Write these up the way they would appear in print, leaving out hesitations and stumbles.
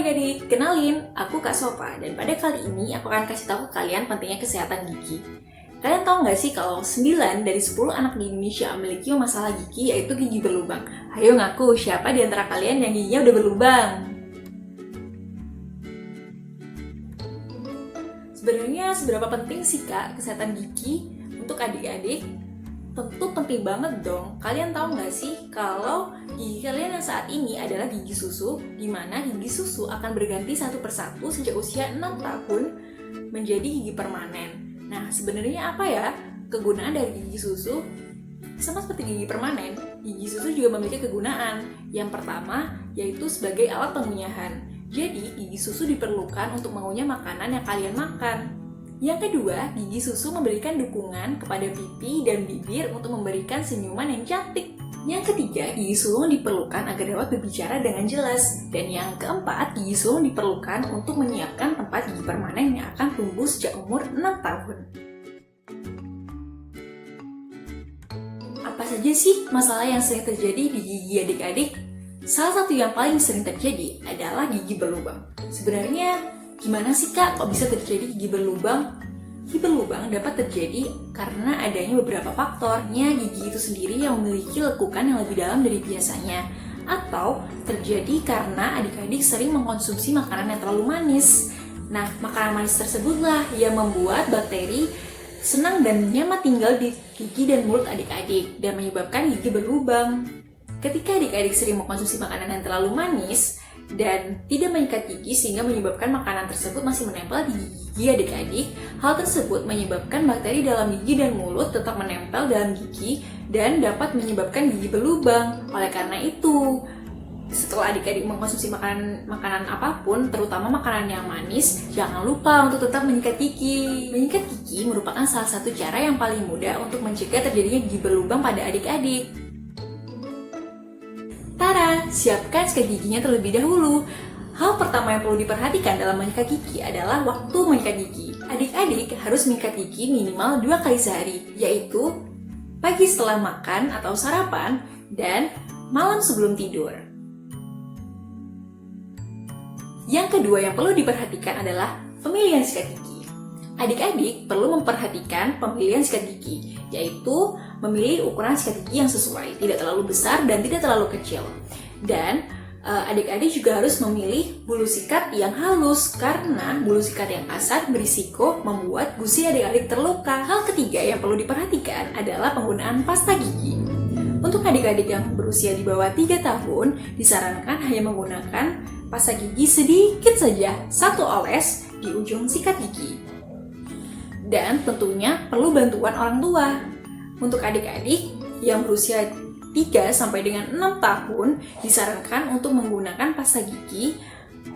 adik-adik, kenalin, aku Kak Sopa. Dan pada kali ini aku akan kasih tahu ke kalian pentingnya kesehatan gigi. Kalian tahu nggak sih kalau 9 dari 10 anak di Indonesia memiliki masalah gigi, yaitu gigi berlubang? Ayo ngaku, siapa di antara kalian yang giginya udah berlubang? Sebenarnya seberapa penting sih Kak kesehatan gigi untuk adik-adik? Tentu penting banget dong. Kalian tahu nggak sih kalau gigi kalian yang saat ini adalah gigi susu, di mana gigi susu akan berganti satu persatu sejak usia 6 tahun menjadi gigi permanen. Nah, sebenarnya apa ya kegunaan dari gigi susu? Sama seperti gigi permanen, gigi susu juga memiliki kegunaan. Yang pertama, yaitu sebagai alat pengunyahan. Jadi, gigi susu diperlukan untuk mengunyah makanan yang kalian makan. Yang kedua, gigi susu memberikan dukungan kepada pipi dan bibir untuk memberikan senyuman yang cantik. Yang ketiga, gigi sulung diperlukan agar dapat berbicara dengan jelas. Dan yang keempat, gigi sulung diperlukan untuk menyiapkan tempat gigi permanen yang akan tumbuh sejak umur 6 tahun. Apa saja sih masalah yang sering terjadi di gigi adik-adik? Salah satu yang paling sering terjadi adalah gigi berlubang. Sebenarnya, gimana sih Kak kok bisa terjadi gigi berlubang? Gigi berlubang dapat terjadi karena adanya beberapa faktornya gigi itu sendiri yang memiliki lekukan yang lebih dalam dari biasanya. Atau terjadi karena adik-adik sering mengkonsumsi makanan yang terlalu manis. Nah, makanan manis tersebutlah yang membuat bakteri senang dan nyaman tinggal di gigi dan mulut adik-adik dan menyebabkan gigi berlubang. Ketika adik-adik sering mengkonsumsi makanan yang terlalu manis dan tidak menyikat gigi sehingga menyebabkan makanan tersebut masih menempel di gigi adik-adik, hal tersebut menyebabkan bakteri dalam gigi dan mulut tetap menempel dalam gigi dan dapat menyebabkan gigi berlubang. Oleh karena itu, setelah adik-adik mengkonsumsi makanan apapun, terutama makanan yang manis, jangan lupa untuk tetap menyikat gigi. Menyikat gigi merupakan salah satu cara yang paling mudah untuk mencegah terjadinya gigi berlubang pada adik-adik. Tara, siapkan sikat giginya terlebih dahulu. Hal pertama yang perlu diperhatikan dalam menyikat gigi adalah waktu menyikat gigi. Adik-adik harus menyikat gigi minimal 2 kali sehari, yaitu pagi setelah makan atau sarapan dan malam sebelum tidur. Yang kedua yang perlu diperhatikan adalah pemilihan sikat gigi. Adik-adik perlu memperhatikan pemilihan sikat gigi, yaitu memilih ukuran sikat gigi yang sesuai, tidak terlalu besar dan tidak terlalu kecil. Dan adik-adik juga harus memilih bulu sikat yang halus, karena bulu sikat yang kasar berisiko membuat gusi adik-adik terluka. Hal ketiga yang perlu diperhatikan adalah penggunaan pasta gigi. Untuk adik-adik yang berusia di bawah 3 tahun, disarankan hanya menggunakan pasta gigi sedikit saja, 1 oles di ujung sikat gigi. Dan tentunya perlu bantuan orang tua. Untuk adik-adik yang berusia 3 sampai dengan 6 tahun, disarankan untuk menggunakan pasta gigi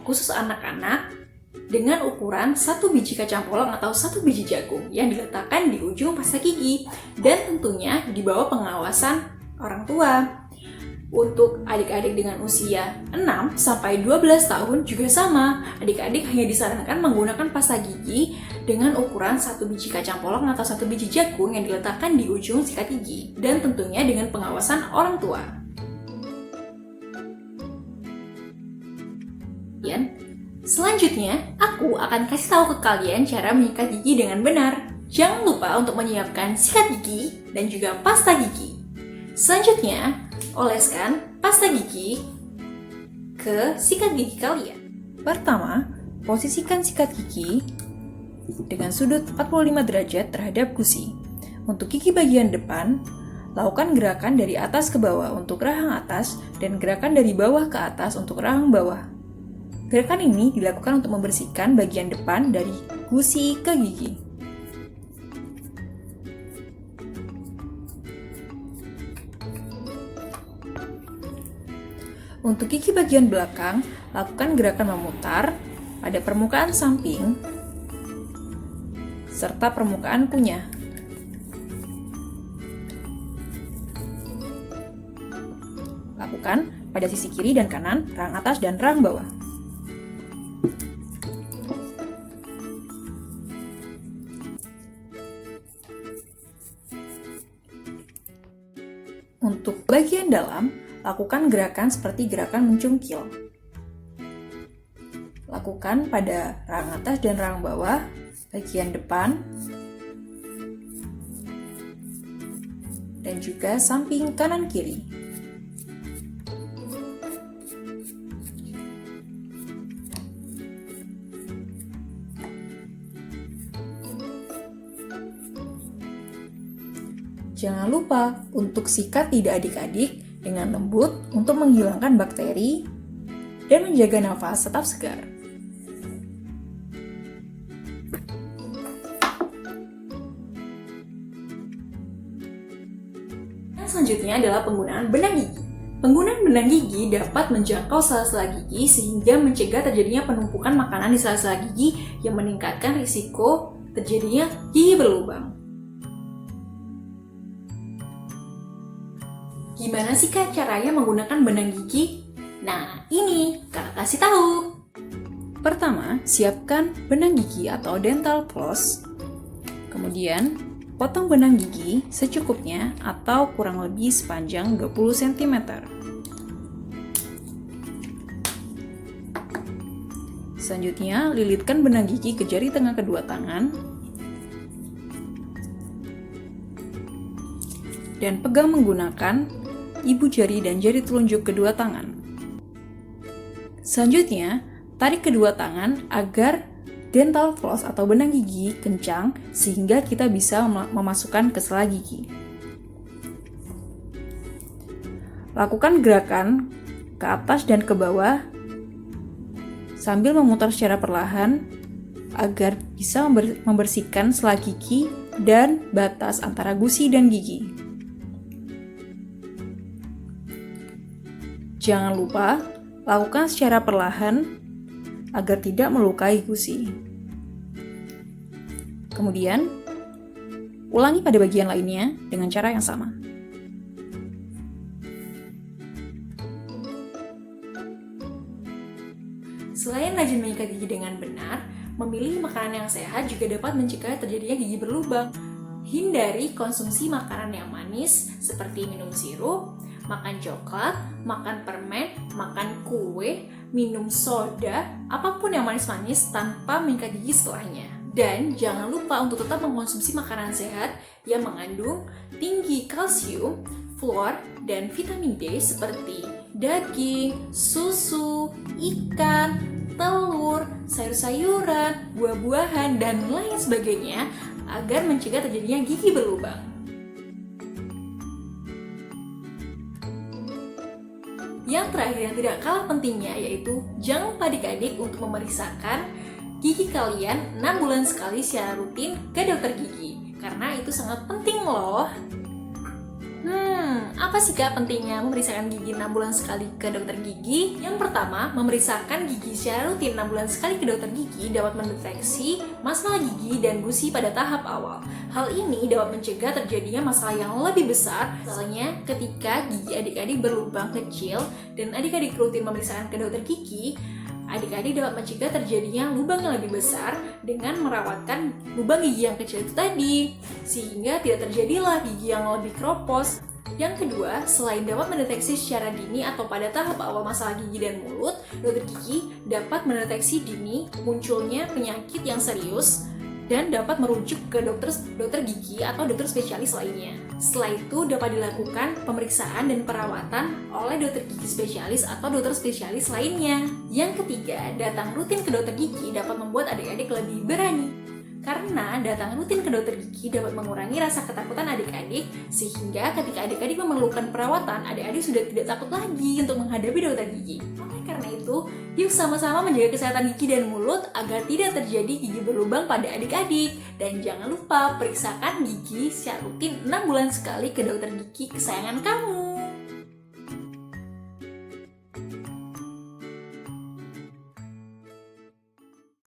khusus anak-anak dengan ukuran 1 biji kacang polong atau 1 biji jagung yang diletakkan di ujung pasta gigi dan tentunya di bawah pengawasan orang tua. Untuk adik-adik dengan usia 6 sampai 12 tahun juga sama. Adik-adik hanya disarankan menggunakan pasta gigi dengan ukuran 1 biji kacang polong atau 1 biji jagung yang diletakkan di ujung sikat gigi dan tentunya dengan pengawasan orang tua. Selanjutnya, aku akan kasih tahu ke kalian cara menyikat gigi dengan benar. Jangan lupa untuk menyiapkan sikat gigi dan juga pasta gigi. Selanjutnya, oleskan pasta gigi ke sikat gigi kalian. Pertama, posisikan sikat gigi dengan sudut 45 derajat terhadap gusi. Untuk gigi bagian depan, lakukan gerakan dari atas ke bawah untuk rahang atas dan gerakan dari bawah ke atas untuk rahang bawah. Gerakan ini dilakukan untuk membersihkan bagian depan dari gusi ke gigi. Untuk gigi bagian belakang, lakukan gerakan memutar pada permukaan samping serta permukaan kunyah. Lakukan pada sisi kiri dan kanan, rahang atas dan rahang bawah. Untuk bagian dalam, lakukan gerakan seperti gerakan mencungkil. Lakukan pada rahang atas dan rahang bawah, bagian depan, dan juga samping kanan kiri. Jangan lupa untuk sikat lidah adik-adik dengan lembut untuk menghilangkan bakteri dan menjaga nafas tetap segar. Yang selanjutnya adalah penggunaan benang gigi. Penggunaan benang gigi dapat menjangkau sela-sela gigi sehingga mencegah terjadinya penumpukan makanan di sela-sela gigi yang meningkatkan risiko terjadinya gigi berlubang. Gimana sih Kak caranya menggunakan benang gigi? Nah, ini Kak kasih tahu. Pertama, siapkan benang gigi atau dental floss. Kemudian, potong benang gigi secukupnya atau kurang lebih sepanjang 20 cm. Selanjutnya, lilitkan benang gigi ke jari tengah kedua tangan dan pegang menggunakan ibu jari dan jari telunjuk kedua tangan. Selanjutnya, tarik kedua tangan agar dental floss atau benang gigi kencang sehingga kita bisa memasukkan ke sela gigi. Lakukan gerakan ke atas dan ke bawah sambil memutar secara perlahan agar bisa membersihkan sela gigi dan batas antara gusi dan gigi. Jangan lupa lakukan secara perlahan agar tidak melukai gusi. Kemudian, ulangi pada bagian lainnya dengan cara yang sama. Selain rajin menyikat gigi dengan benar, memilih makanan yang sehat juga dapat mencegah terjadinya gigi berlubang. Hindari konsumsi makanan yang manis seperti minum sirup, makan coklat, makan permen, makan kue, minum soda, apapun yang manis-manis tanpa menyikat gigi setelahnya. Dan jangan lupa untuk tetap mengkonsumsi makanan sehat yang mengandung tinggi kalsium, fluor, dan vitamin D seperti daging, susu, ikan, telur, sayur-sayuran, buah-buahan, dan lain sebagainya agar mencegah terjadinya gigi berlubang. Yang terakhir yang tidak kalah pentingnya yaitu jangan lupa adik-adik untuk memeriksakan gigi kalian 6 bulan sekali secara rutin ke dokter gigi karena itu sangat penting loh. Apa sih Kak pentingnya memeriksakan gigi 6 bulan sekali ke dokter gigi? Yang pertama, memeriksakan gigi secara rutin 6 bulan sekali ke dokter gigi dapat mendeteksi masalah gigi dan gusi pada tahap awal. Hal ini dapat mencegah terjadinya masalah yang lebih besar, misalnya ketika gigi adik-adik berlubang kecil dan adik-adik rutin memeriksakan ke dokter gigi, adik-adik dapat mencegah terjadinya lubang yang lebih besar dengan merawatkan lubang gigi yang kecil itu tadi, sehingga tidak terjadilah gigi yang lebih keropos. Yang kedua, selain dapat mendeteksi secara dini atau pada tahap awal masalah gigi dan mulut, dokter gigi dapat mendeteksi dini munculnya penyakit yang serius dan dapat merujuk ke dokter gigi atau dokter spesialis lainnya. Setelah itu dapat dilakukan pemeriksaan dan perawatan oleh dokter gigi spesialis atau dokter spesialis lainnya. Yang ketiga, datang rutin ke dokter gigi dapat membuat adik-adik lebih berani. Karena datang rutin ke dokter gigi dapat mengurangi rasa ketakutan adik-adik, sehingga ketika adik-adik memerlukan perawatan, adik-adik sudah tidak takut lagi untuk menghadapi dokter gigi. Oleh karena itu, yuk sama-sama menjaga kesehatan gigi dan mulut agar tidak terjadi gigi berlubang pada adik-adik. Dan jangan lupa periksakan gigi secara rutin 6 bulan sekali ke dokter gigi kesayangan kamu.